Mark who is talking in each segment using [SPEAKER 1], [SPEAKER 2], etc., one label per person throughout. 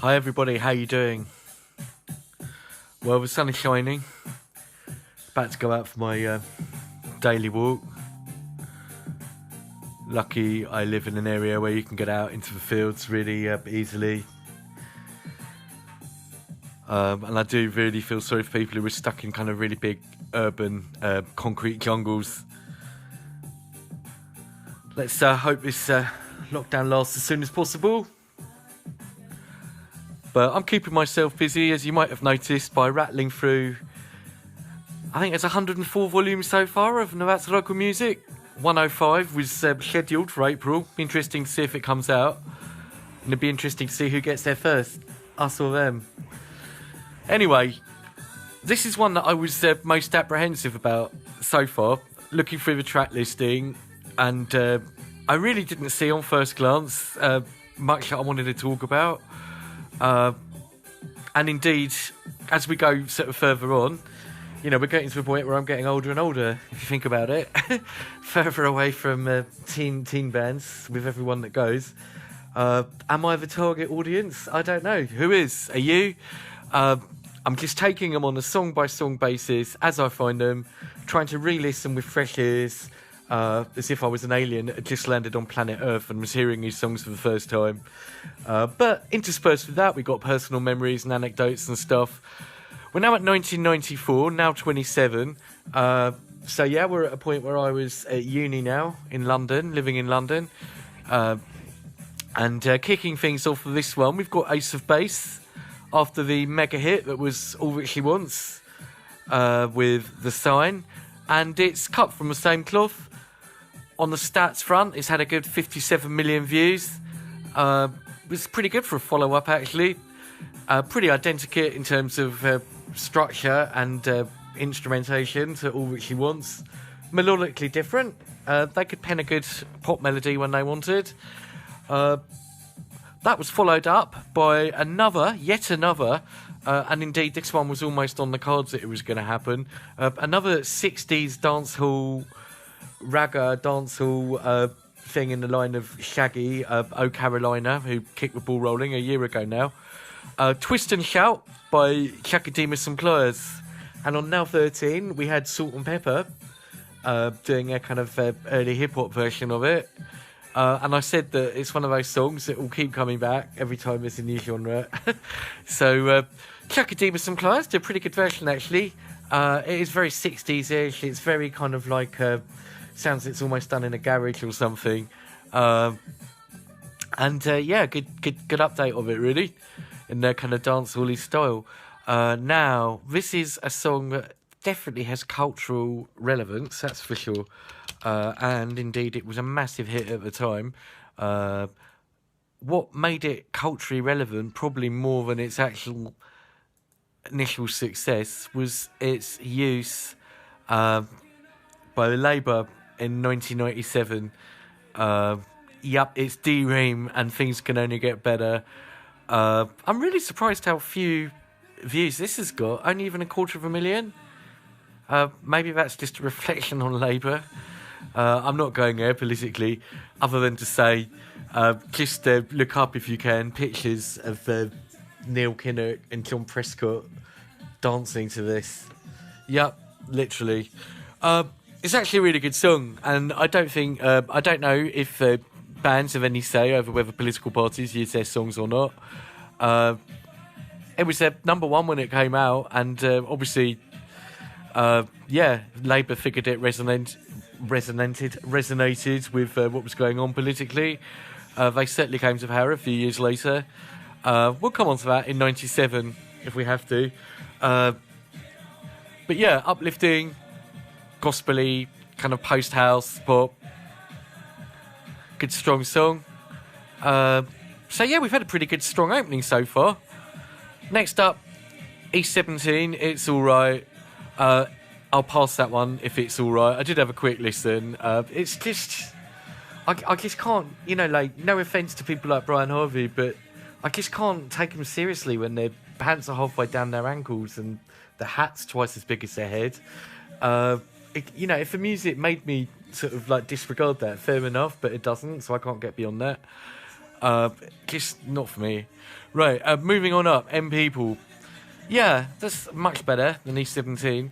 [SPEAKER 1] Hi everybody, how you doing? Well, the sun is shining. About to go out for my daily walk. Lucky I live in an area where you can get out into the fields really easily. And I do really feel sorry for people who are stuck in kind of really big urban concrete jungles. Let's hope this lockdown lasts as soon as possible. But I'm keeping myself busy, as you might have noticed, by rattling through, I think it's 104 volumes so far of That's Local Music. 105 was scheduled for April. Be interesting to see if it comes out. And it'd be interesting to see who gets there first, us or them. Anyway, this is one that I was most apprehensive about so far, looking through the track listing, and I really didn't see on first glance much that I wanted to talk about. And indeed, as we go sort of further on, you know, we're getting to the point where I'm getting older and older, if you think about it. Further away from teen bands with everyone that goes. Am I the target audience? I don't know. Who is? Are you? I'm just taking them on a song-by-song basis as I find them, trying to re-listen with fresh ears, as if I was an alien that had just landed on planet Earth and was hearing these songs for the first time. But interspersed with that, we got personal memories and anecdotes and stuff. We're now at 1994, now 27. So yeah, we're at a point where I was at uni now, in London, living in London. And kicking things off with this one, we've got Ace of Base, after the mega hit that was All That She Wants, with The Sign. And it's cut from the same cloth. On the stats front, it's had a good 57 million views. It was pretty good for a follow-up, actually. Pretty identikit in terms of structure and instrumentation to All That She Wants. Melodically different. They could pen a good pop melody when they wanted. That was followed up by yet another, and indeed this one was almost on the cards that it was going to happen, another 60s dancehall, ragga dancehall thing in the line of Shaggy, Oh Carolina, who kicked the ball rolling a year ago now. Twist and Shout by Chakademus and Pliers. And on Now 13, we had Salt and Pepper doing a kind of early hip-hop version of it. And I said that it's one of those songs that will keep coming back every time there's a new genre. So Chakademus and Pliers did a pretty good version, actually. It is very 60s-ish. It's very kind of like... sounds it's almost done in a garage or something. Yeah, good update of it, really, in their kind of dancehall-y style. Now, this is a song that definitely has cultural relevance, that's for sure. And indeed, it was a massive hit at the time. What made it culturally relevant, probably more than its actual initial success, was its use by the Labour in 1997. It's D-Ream and things can only get better. I'm really surprised how few views this has got. Only even 250,000. Maybe that's just a reflection on Labour. I'm not going there politically, other than to say, just look up if you can pictures of Neil Kinnock and John Prescott dancing to this. Yep, literally. It's actually a really good song, and I don't know if bands have any say over whether political parties use their songs or not. It was number one when it came out, and obviously, Labour figured it resonated with what was going on politically. They certainly came to power a few years later. We'll come on to that in 97 if we have to. But yeah, uplifting, gospel-y, kind of post-house pop. Good strong song. So yeah, we've had a pretty good strong opening so far. Next up, E17, It's Alright. I'll pass that one if it's alright. I did have a quick listen. It's just... I just can't, like, no offence to people like Brian Harvey, but I just can't take them seriously when their pants are halfway down their ankles and the hat's twice as big as their head. If the music made me sort of like disregard that, fair enough, but it doesn't, so I can't get beyond that. Just not for me. Right, moving on up, M People. Yeah, that's much better than E17.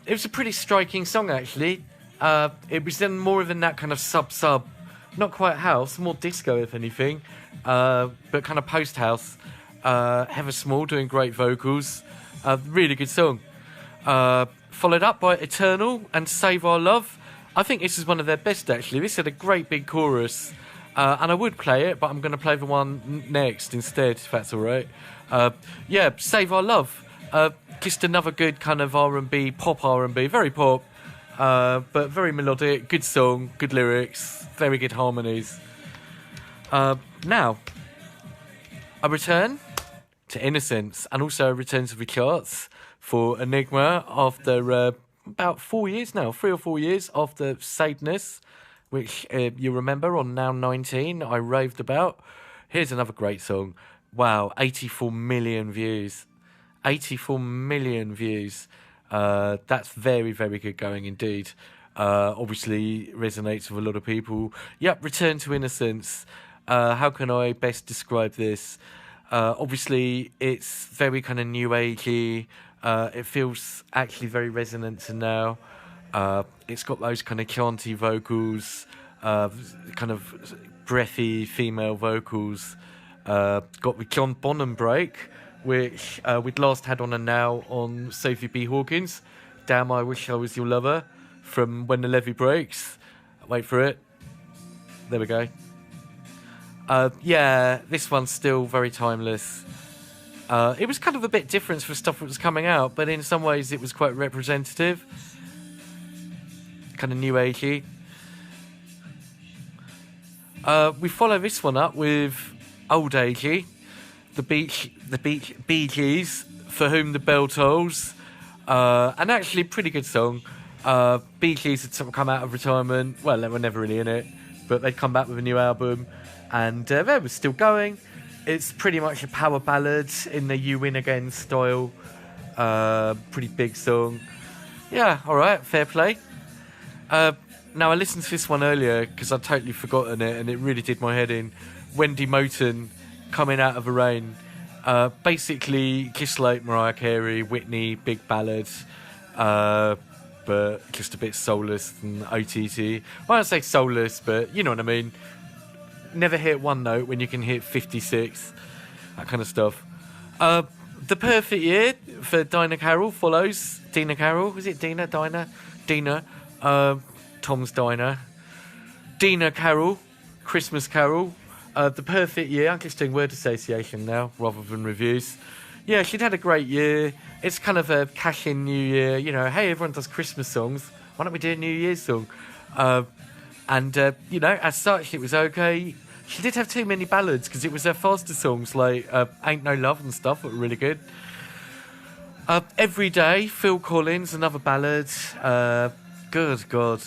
[SPEAKER 1] It was a pretty striking song, actually. It was then more than that kind of sub, not quite house, more disco, if anything, but kind of post-house. Heather Small doing great vocals. Really good song. Followed up by Eternal and Save Our Love. I think this is one of their best, actually. This had a great big chorus. And I would play it, but I'm going to play the one next instead, if that's all right. Yeah, Save Our Love. Just another good kind of R&B, pop R&B. Very pop, but very melodic. Good song, good lyrics, very good harmonies. Now, a return to Innocence, and also a return to the charts for Enigma after about 4 years now, 3 or 4 years after Sadness, which you remember on Now 19 I raved about. Here's another great song. Wow, 84 million views. 84 million views. That's very, very good going indeed. Obviously resonates with a lot of people. Yep, Return to Innocence. How can I best describe this? Obviously, it's very kind of new agey. It feels actually very resonant to now. It's got those kind of chanty vocals, kind of breathy female vocals. Got the John Bonham break, which we'd last had on a Now on Sophie B. Hawkins. Damn, I Wish I Was Your Lover, from When the Levee Breaks. Wait for it. There we go. Yeah, this one's still very timeless. It was kind of a bit different for stuff that was coming out, but in some ways it was quite representative. Kind of new agey. We follow this one up with old agey, the Bee Gees, For Whom the Bell Tolls, and actually pretty good song. Bee Gees had sort of come out of retirement. Well, they were never really in it, but they'd come back with a new album, and they were still going. It's pretty much a power ballad in the You Win Again style. Pretty big song. Yeah, all right, fair play. Now, I listened to this one earlier because I'd totally forgotten it, and it really did my head in. Wendy Moten, Coming Out of the Rain. Basically, just like Mariah Carey, Whitney, big ballad, but just a bit soulless and OTT. Well, I don't say soulless, but you know what I mean. Never hit one note when you can hit 56. That kind of stuff. The Perfect Year for Dinah Carroll follows. Dina Carroll, is it Dina? Dina. Tom's Diner. Dina Carroll, Christmas Carol. The Perfect Year. I'm just doing word association now rather than reviews. Yeah, she'd had a great year. It's kind of a cash-in New Year. You know, hey, everyone does Christmas songs. Why don't we do a New Year's song? And you know, as such, it was okay. She did have too many ballads because it was her faster songs like Ain't No Love and stuff that were really good. Every Day, Phil Collins, another ballad. Good God.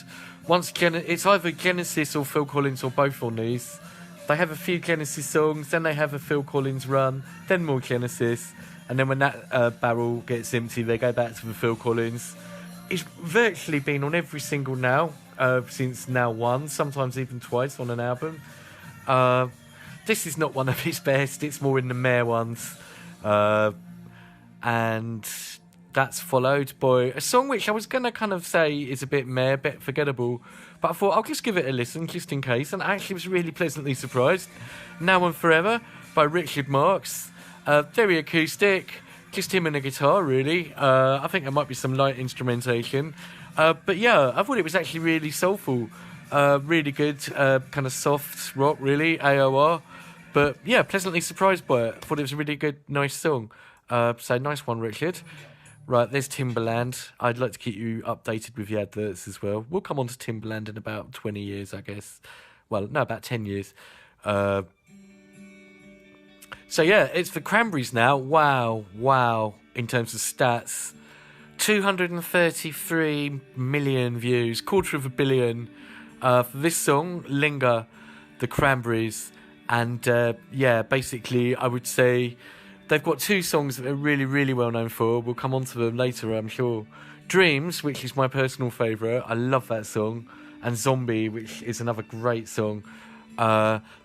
[SPEAKER 1] It's either Genesis or Phil Collins or both on these. They have a few Genesis songs, then they have a Phil Collins run, then more Genesis, and then when that barrel gets empty, they go back to the Phil Collins. It's virtually been on every single Now since Now 1, sometimes even twice on an album. This is not one of his best, it's more in the Mare ones. And that's followed by a song which I was going to kind of say is a bit meh, a bit forgettable, but I thought I'll just give it a listen just in case, and I actually was really pleasantly surprised. Now and Forever by Richard Marx. Very acoustic, just him and a guitar really. I think there might be some light instrumentation. But yeah, I thought it was actually really soulful. Really good, kind of soft rock really, AOR. But yeah, pleasantly surprised by it. I thought it was a really good, nice song. So nice one, Richard. Right, there's Timbaland. I'd like to keep you updated with the adverts as well. We'll come on to Timbaland in about 20 years, I guess. Well, no, about 10 years. So yeah, it's the Cranberries now. Wow. In terms of stats, 233 million views, 250 million for this song, Linger, the Cranberries. And yeah, basically, I would say they've got two songs that they're really, really well known for. We'll come on to them later, I'm sure. Dreams, which is my personal favourite. I love that song. And Zombie, which is another great song.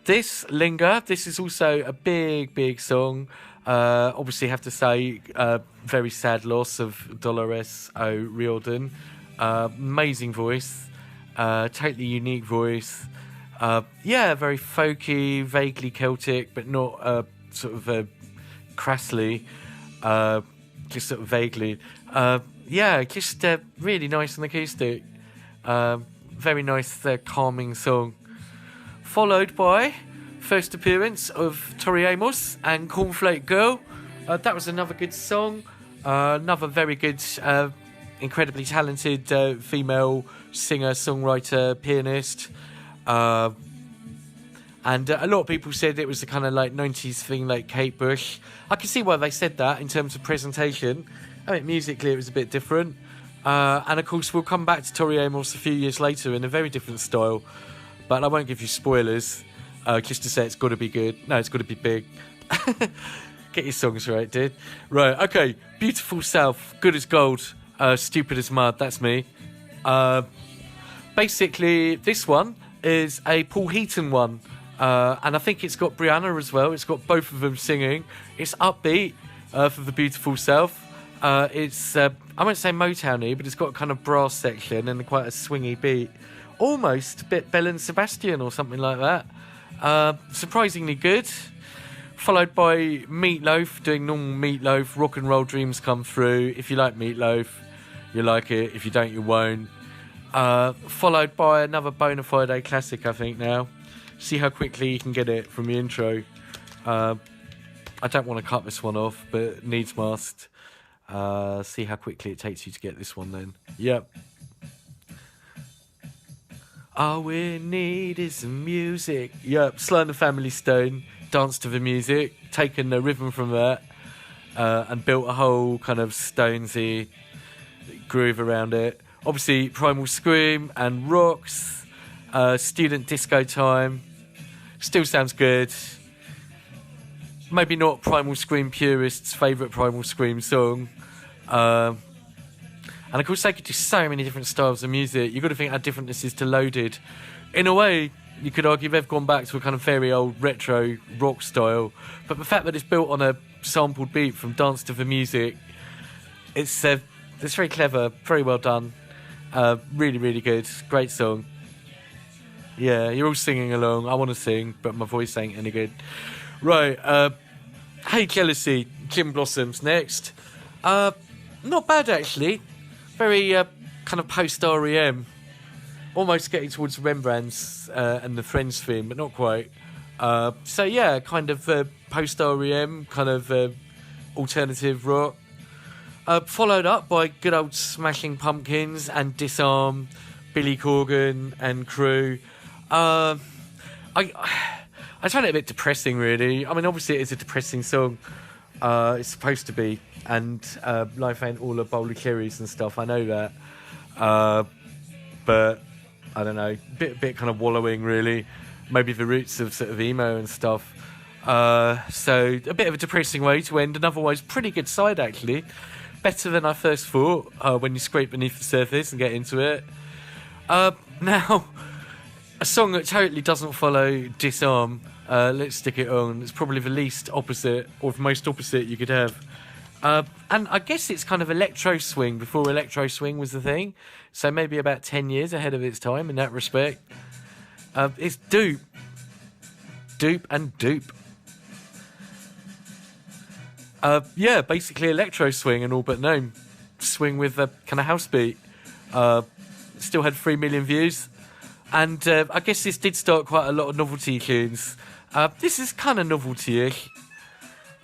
[SPEAKER 1] This Linger, this is also a big song. Obviously have to say, very sad loss of Dolores O'Riordan. Amazing voice, totally unique voice. Very folky, vaguely Celtic, but not sort of crassly, just sort of vaguely. Just really nice and acoustic. Very nice, calming song. Followed by first appearance of Tori Amos and Cornflake Girl. That was another good song. Another very good, incredibly talented female singer, songwriter, pianist. And a lot of people said it was the kind of like 90s thing like Kate Bush. I can see why they said that in terms of presentation. I mean, musically it was a bit different. And of course we'll come back to Tori Amos a few years later in a very different style. But I won't give you spoilers, just to say it's got to be good. No, it's got to be big. Get your songs right, dude. Right, okay. Beautiful South, Good as Gold, Stupid as Mud, that's me. Basically, this one is a Paul Heaton one. And I think it's got Brianna as well. It's got both of them singing. It's upbeat for the Beautiful South. It's, I won't say Motown-y, but it's got a kind of brass section and quite a swingy beat. Almost a bit Bell and Sebastian or something like that. Surprisingly good. Followed by Meatloaf doing normal Meatloaf. Rock and Roll Dreams Come Through. If you like Meatloaf, you like it. If you don't, you won't. Followed by another bona fide classic, I think now. See how quickly you can get it from the intro. I don't want to cut this one off, but needs must. See how quickly it takes you to get this one then. Yep. All we need is some music. Yep, Sly and the Family Stone, danced to the music, taken the rhythm from that, and built a whole kind of Stonesy groove around it. Obviously, Primal Scream and Rocks, Student Disco Time, still sounds good. Maybe not Primal Scream purists' favourite Primal Scream song. And of course they could do so many different styles of music. You've got to think how different this is to Loaded. In a way, you could argue they've gone back to a kind of very old retro rock style. But the fact that it's built on a sampled beat from Dance to the Music, it's very clever, very well done. Really, really good. Great song. Yeah, you're all singing along. I want to sing, but my voice ain't any good. Right, Hey Jealousy, Jim Blossoms next. Not bad actually. Very kind of post-REM. Almost getting towards Rembrandt's and the Friends theme, but not quite. So yeah, kind of post-REM, kind of alternative rock. Followed up by good old Smashing Pumpkins and Disarm, Billy Corgan and crew. I found it a bit depressing, really. I mean, obviously it is a depressing song. It's supposed to be. And life ain't all a bowl of cherries and stuff, I know that. But, I don't know, bit kind of wallowing, really. Maybe the roots of sort of emo and stuff. So, a bit of a depressing way to end an otherwise pretty good side, actually. Better than I first thought when you scrape beneath the surface and get into it. Now, a song that totally doesn't follow Disarm, Let's Stick It On. It's probably the least opposite, or the most opposite you could have. And I guess it's kind of electro swing before electro swing was the thing. So maybe about 10 years ahead of its time in that respect. It's Doop. Doop and Doop. Basically electro swing and all but no. Swing with a kind of house beat. Still had 3 million views. And I guess this did start quite a lot of novelty tunes. This is kind of novelty-ish.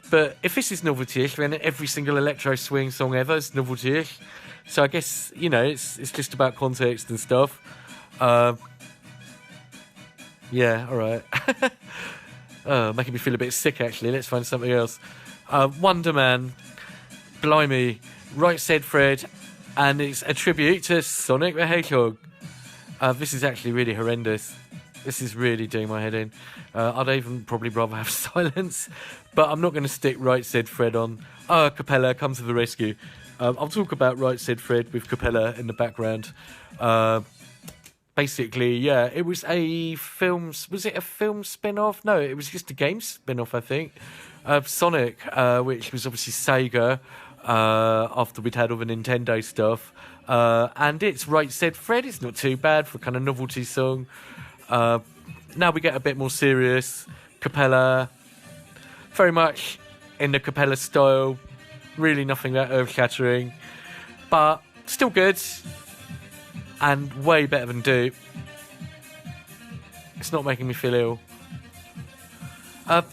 [SPEAKER 1] But if this is novelty-ish, then every single electro swing song ever is novelty-ish. So I guess, you know, it's just about context and stuff. Yeah, all right. Making me feel a bit sick, actually. Let's find something else. Wonder Man, Blimey, Right Said Fred, and it's a tribute to Sonic the Hedgehog. This is actually really horrendous. This is really doing my head in. I'd even probably rather have silence, but I'm not going to stick Right Said Fred on. Capella, come to the rescue. I'll talk about Right Said Fred with Capella in the background. basically, yeah, it was a film. Was it a film spin-off? No, it was just a game spin-off, I think. Sonic, which was obviously Sega, after we'd had all the Nintendo stuff. And it's Right Said Fred. It's not too bad for a kind of novelty song. Now we get a bit more serious. Cappella, very much in the Cappella style. Really nothing that earth-shattering, but still good. And way better than Doop. It's not making me feel ill.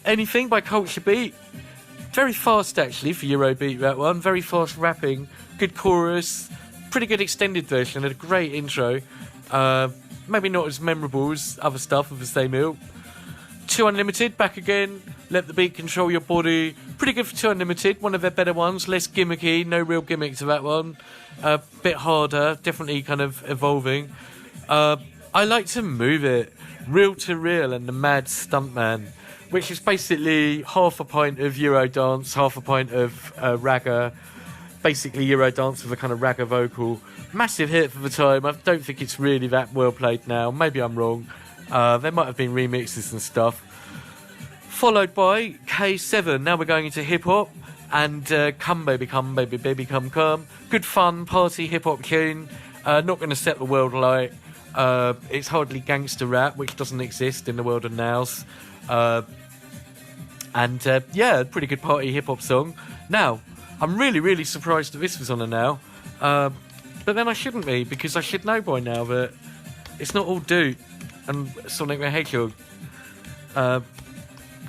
[SPEAKER 1] Anything by Culture Beat. Very fast, actually, for Eurobeat, that one. Very fast rapping. Good chorus. Pretty good extended version. And a great intro. Maybe not as memorable as other stuff of the same ilk. 2 Unlimited, back again. Let the beat control your body. Pretty good for 2 Unlimited. One of their better ones. Less gimmicky. No real gimmick to that one. A bit harder. Definitely kind of evolving. I like to move it. Real to Real and the Mad Stuntman, which is basically half a pint of Eurodance, half a pint of ragga. Basically Eurodance with a kind of ragga vocal. Massive hit for the time. I don't think it's really that well played now. Maybe I'm wrong. There might have been remixes and stuff. Followed by K7. Now we're going into hip-hop. And Come Baby, Come Baby, Baby Come Come. Good fun, party hip-hop tune. Not going to set the world alight. It's hardly gangster rap, which doesn't exist in the world of nows. And yeah, pretty good party hip-hop song. Now, I'm really surprised that this was on a now. But then I shouldn't be, because I should know by now that it's not all Doop and Sonic the Hedgehog.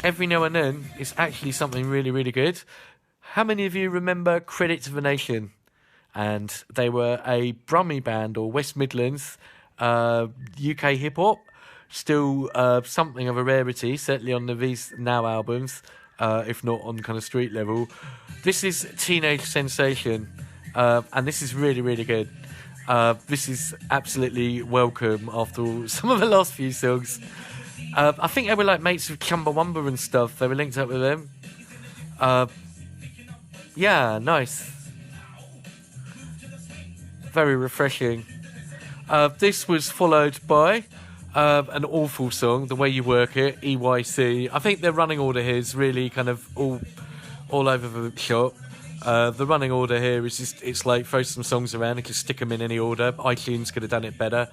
[SPEAKER 1] Every now and then, it's actually something really good. How many of you remember Credit to the Nation? And they were a Brummie band, or West Midlands, UK hip-hop. Still something of a rarity, certainly on these now albums, if not on kind of street level. This is Teenage Sensation, and this is really good. This is absolutely welcome after all, some of the last few songs. I think they were like mates with Chumbawamba and stuff. They were linked up with them. Yeah, nice. Very refreshing. This was followed by an awful song, The Way You Work It, EYC. I think their running order here is really kind of all over the shop. The running order here is just, it's like throw some songs around and just stick them in any order. iTunes could have done it better.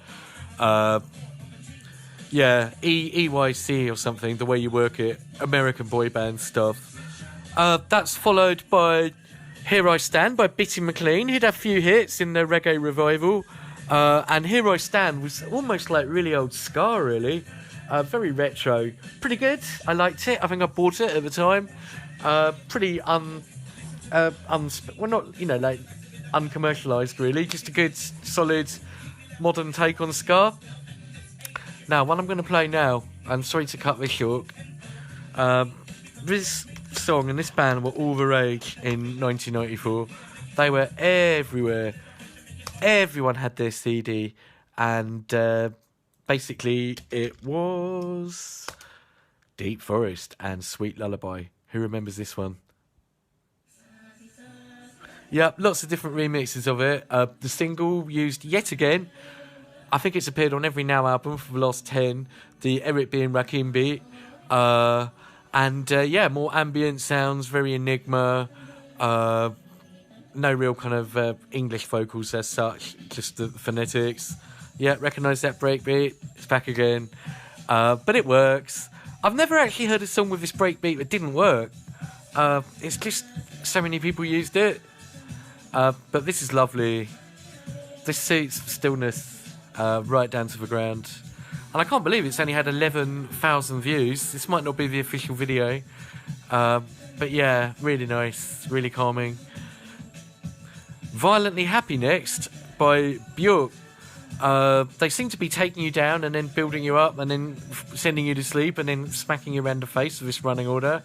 [SPEAKER 1] Yeah, EYC or something, The Way You Work It, American boy band stuff. That's followed by Here I Stand by Bitty McLean. He'd had a few hits in the reggae revival. And Here I Stand was almost like really old ska, really. Very retro. Pretty good. I liked it. I think I bought it at the time. Pretty well, not, like uncommercialised, really. Just a good, solid, modern take on ska. Now, what I'm going to play now, I'm sorry to cut this short. This song and this band were all the rage in 1994. They were everywhere. Everyone had their CD, and basically it was Deep Forest and Sweet Lullaby. Who remembers this one? Yeah, lots of different remixes of it. The single used yet again, I think it's appeared on every Now album for the last 10, the Eric B. and Rakim beat. And yeah, more ambient sounds, very Enigma. No real kind of English vocals as such, just the phonetics. Yeah, recognise that breakbeat. It's back again. But it works. I've never actually heard a song with this breakbeat that didn't work. It's just so many people used it. But this is lovely. This suits stillness right down to the ground. And I can't believe it's only had 11,000 views. This might not be the official video. But yeah, really nice, really calming. Violently Happy next by Björk. They seem to be taking you down and then building you up and then sending you to sleep and then smacking you around the face with this running order.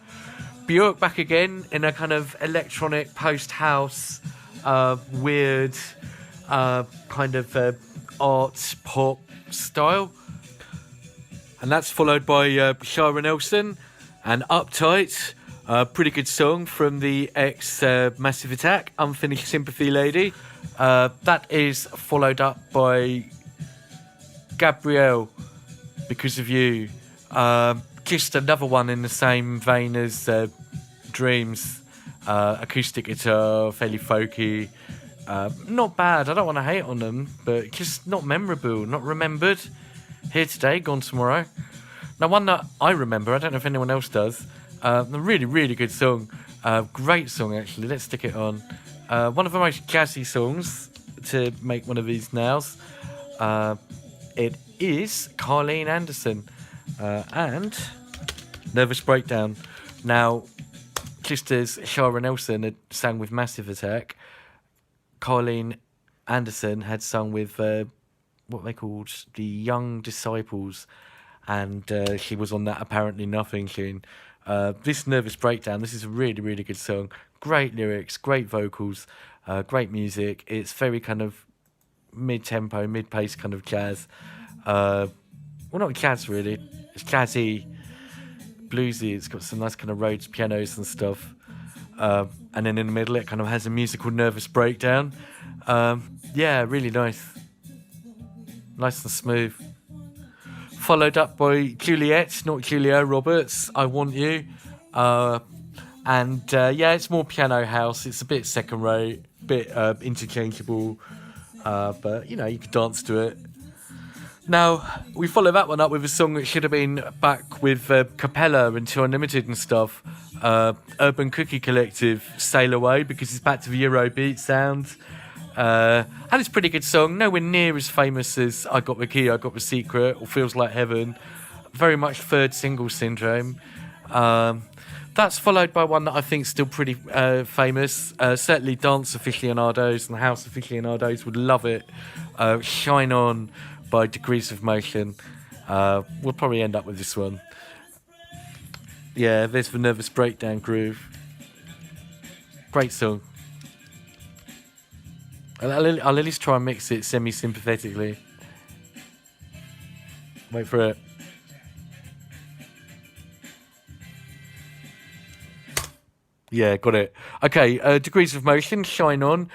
[SPEAKER 1] Björk back again in a kind of electronic post-house, weird kind of art pop style. And that's followed by Shara Nelson and Uptight. Pretty good song from the ex-Massive Attack, Unfinished Sympathy Lady. That is followed up by Gabrielle, Because of You. Just another one in the same vein as Dreams. Acoustic guitar, fairly folky. Not bad, I don't want to hate on them, but just not memorable, not remembered. Here today, gone tomorrow. Now, one that I remember, I don't know if anyone else does, a really, really good song. Great song, actually. Let's stick it on. One of the most jazzy songs to make one of these nows. It is Carleen Anderson and Nervous Breakdown. Now, just as Shara Nelson had sang with Massive Attack, Carleen Anderson had sung with what they called the Young Disciples, and she was on that Apparently Nothing tune. This Nervous Breakdown, this is a really, really good song. Great lyrics, great vocals, great music. It's very kind of mid-tempo, mid-pace kind of jazz. Well, not jazz really. It's jazzy, bluesy. It's got some nice kind of Rhodes pianos and stuff. And then in the middle, it kind of has a musical nervous breakdown. Yeah, really nice. Nice and smooth. Followed up by Juliet, not Julia Roberts, I Want You. And yeah, it's more piano house. It's a bit second rate, a bit interchangeable. But, you know, you can dance to it. Now, we follow that one up with a song that should have been back with Capella and Two Unlimited and stuff. Urban Cookie Collective, Sail Away, because it's back to the Eurobeat sound. And it's a pretty good song, nowhere near as famous as I Got the Key, I Got the Secret, or Feels Like Heaven. Very much third single syndrome. That's followed by one that I think is still pretty famous. Certainly dance aficionados and house aficionados would love it. Shine On by Degrees of Motion. We'll probably end up with this one. Yeah, there's the Nervous Breakdown groove. Great song. I'll at least try and mix it semi-sympathetically. Wait for it. Yeah, got it. Okay, Degrees of Motion, Shine On.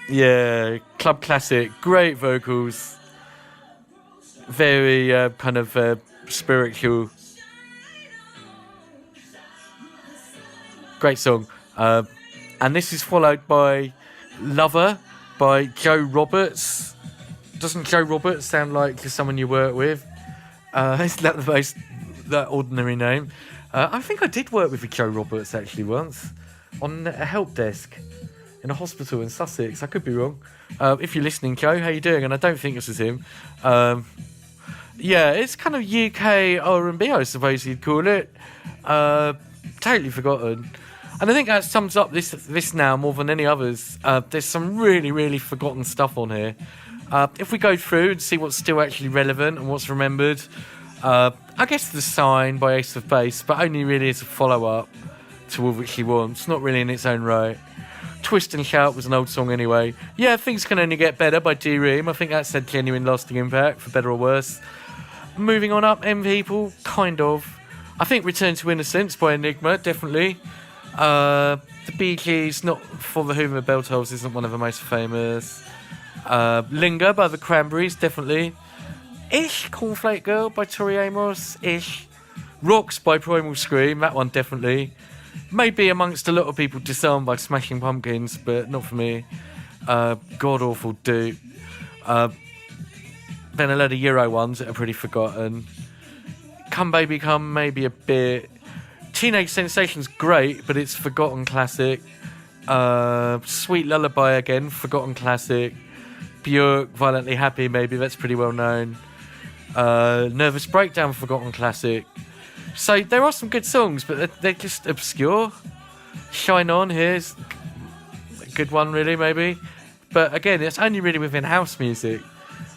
[SPEAKER 1] Yeah, club classic. Great vocals. Very kind of spiritual. Great song. And this is followed by Lover by Joe Roberts. Doesn't Joe Roberts sound like someone you work with? Isn't that the most that ordinary name? I think I did work with a Joe Roberts actually once on a help desk in a hospital in Sussex. I could be wrong. If you're listening, Joe, how you doing? And I don't think this is him. Yeah, it's kind of UK R&B, I suppose you'd call it. Totally forgotten. And I think that sums up this now more than any others. There's some really, really forgotten stuff on here. If we go through and see what's still actually relevant and what's remembered, I guess The Sign by Ace of Base, but only really as a follow-up to All That She Wants, not really in its own right. Twist and Shout was an old song anyway. Yeah, Things Can Only Get Better by D-Ream. I think that's had genuine lasting impact, for better or worse. Moving on up, M People, kind of. I think Return to Innocence by Enigma, definitely. The Bee Gees, not For the Whom the Bell Tolls, isn't one of the most famous. Linger by the Cranberries, definitely. Ish, Cornflake Girl by Tori Amos, ish. Rocks by Primal Scream, that one definitely. Maybe amongst a lot of people Disarmed by Smashing Pumpkins, but not for me. God awful Doop. Then a load of Euro ones that are pretty forgotten. Come Baby Come, maybe a bit. Teenage Sensation's great, but it's forgotten classic. Sweet Lullaby again, forgotten classic. Björk, Violently Happy, maybe, that's pretty well known. Nervous Breakdown, forgotten classic. So there are some good songs, but they're just obscure. Shine On, here's a good one, really, maybe. But again, it's only really within house music.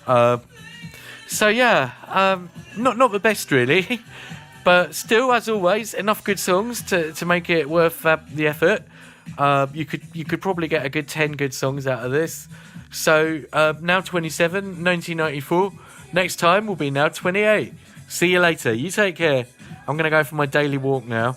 [SPEAKER 1] So yeah, not the best, really. But still, as always, enough good songs to make it worth the effort. You could probably get a good 10 good songs out of this. So now 27, 1994. Next time will be now 28. See you later. You take care. I'm going to go for my daily walk now.